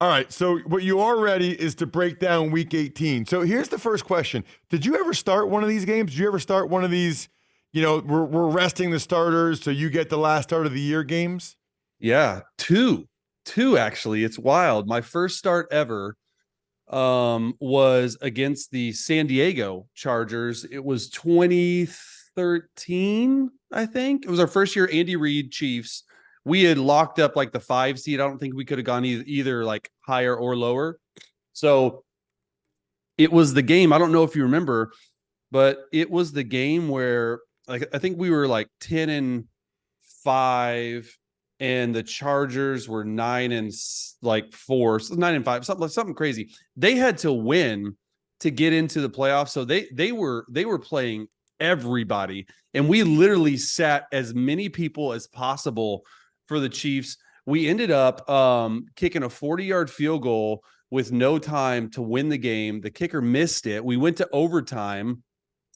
All right. So what you are ready is to break down week 18. So here's the first question. Did you ever start one of these games? Did you ever start one of these, we're resting the starters so you get the last start of the year games? Yeah, two actually. It's wild. My first start ever was against the San Diego Chargers. It was 2013, I think. It was our first year, Andy Reid Chiefs. We had locked up like the 5 seed. I don't think we could have gone either like higher or lower. So it was the game. I don't know if you remember, but it was the game where like I think we were like 10-5 and the Chargers were 9-4, so 9-5, something crazy. They had to win to get into the playoffs. So they were playing everybody. And we literally sat as many people as possible for the Chiefs. We ended up kicking a 40-yard field goal with no time to win the game. The kicker missed it. We went to overtime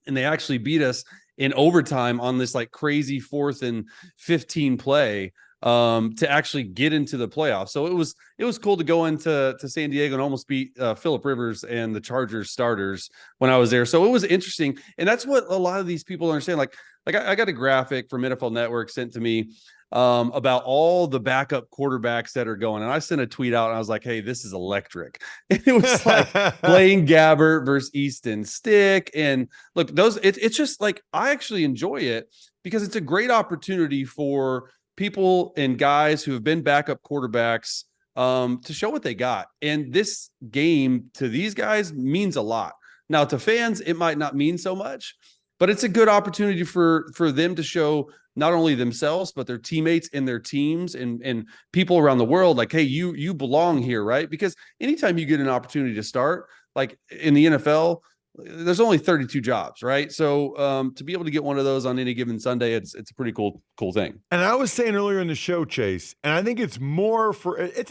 and they actually beat us in overtime on this like crazy 4th and 15 play to actually get into the playoffs. So it was cool to go into San Diego and almost beat Phillip Rivers and the Chargers starters when I was there. So it was interesting, and that's what a lot of these people understand. Like I got a graphic from NFL Network sent to me about all the backup quarterbacks that are going. And I sent a tweet out and I was like, hey, this is electric. And it was like Blaine Gabbert versus Easton Stick. And look, it's just like I actually enjoy it because it's a great opportunity for people and guys who have been backup quarterbacks to show what they got. And this game to these guys means a lot. Now, to fans, it might not mean so much, but it's a good opportunity for them to show not only themselves but their teammates and their teams and people around the world like, hey, you belong here, right? Because anytime you get an opportunity to start, like in the NFL, there's only 32 jobs, right? So to be able to get one of those on any given Sunday, it's a pretty cool thing. And I was saying earlier in the show, Chase, and I think it's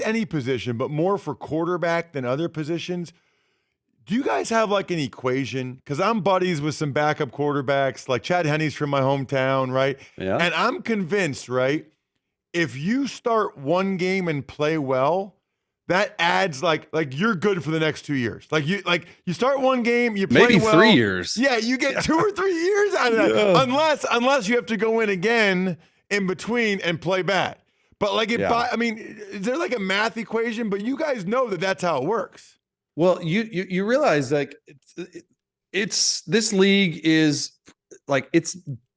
any position, but more for quarterback than other positions. Do you guys have like an equation? Because I'm buddies with some backup quarterbacks, like Chad Henne's from my hometown, right? Yeah. And I'm convinced, right? If you start one game and play well, that adds like you're good for the next 2 years. Like you start one game, you play Maybe well. 3 years. Yeah, you get 2 or 3 years out of that. Yeah. Unless you have to go in again in between and play bad. But like Yeah. I mean, is there like a math equation? But you guys know that that's how it works. Well, you realize like it's this league is like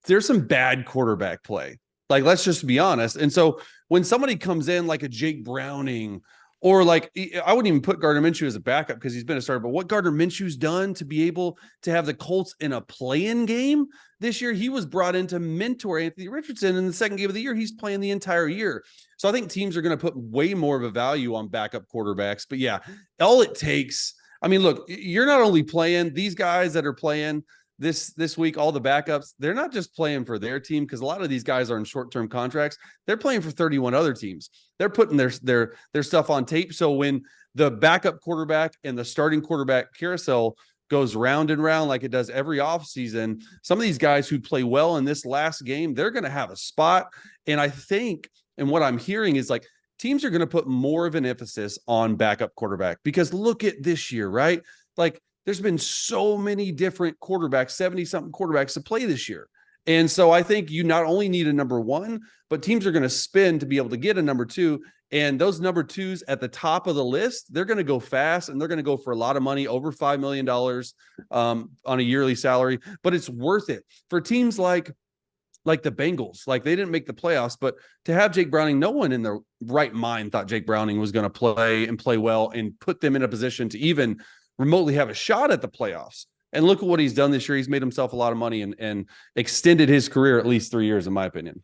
there's some bad quarterback play. Like let's just be honest. And so when somebody comes in like a Jake Browning or like I wouldn't even put Gardner Minshew as a backup because he's been a starter, but what Gardner Minshew's done to be able to have the Colts in a play-in game this year, he was brought in to mentor Anthony Richardson in the second game of the year. He's playing the entire year. So I think teams are going to put way more of a value on backup quarterbacks. But yeah, all it takes, I mean, look, you're not only playing these guys that are playing this week, all the backups, they're not just playing for their team because a lot of these guys are in short-term contracts. They're playing for 31 other teams. They're putting their stuff on tape. So when the backup quarterback and the starting quarterback carousel goes round and round like it does every offseason, some of these guys who play well in this last game, they're going to have a spot. And I think, and what I'm hearing is like teams are going to put more of an emphasis on backup quarterback because look at this year, right? Like there's been so many different quarterbacks, 70-something quarterbacks to play this year. And so I think you not only need a number one, but teams are going to spend to be able to get a number two. And those number twos at the top of the list, they're going to go fast and they're going to go for a lot of money, over $5 million on a yearly salary. But it's worth it for teams like the Bengals. Like they didn't make the playoffs, but to have Jake Browning, no one in their right mind thought Jake Browning was going to play well and put them in a position to even remotely have a shot at the playoffs. And look at what he's done this year. He's made himself a lot of money and extended his career at least 3 years, in my opinion.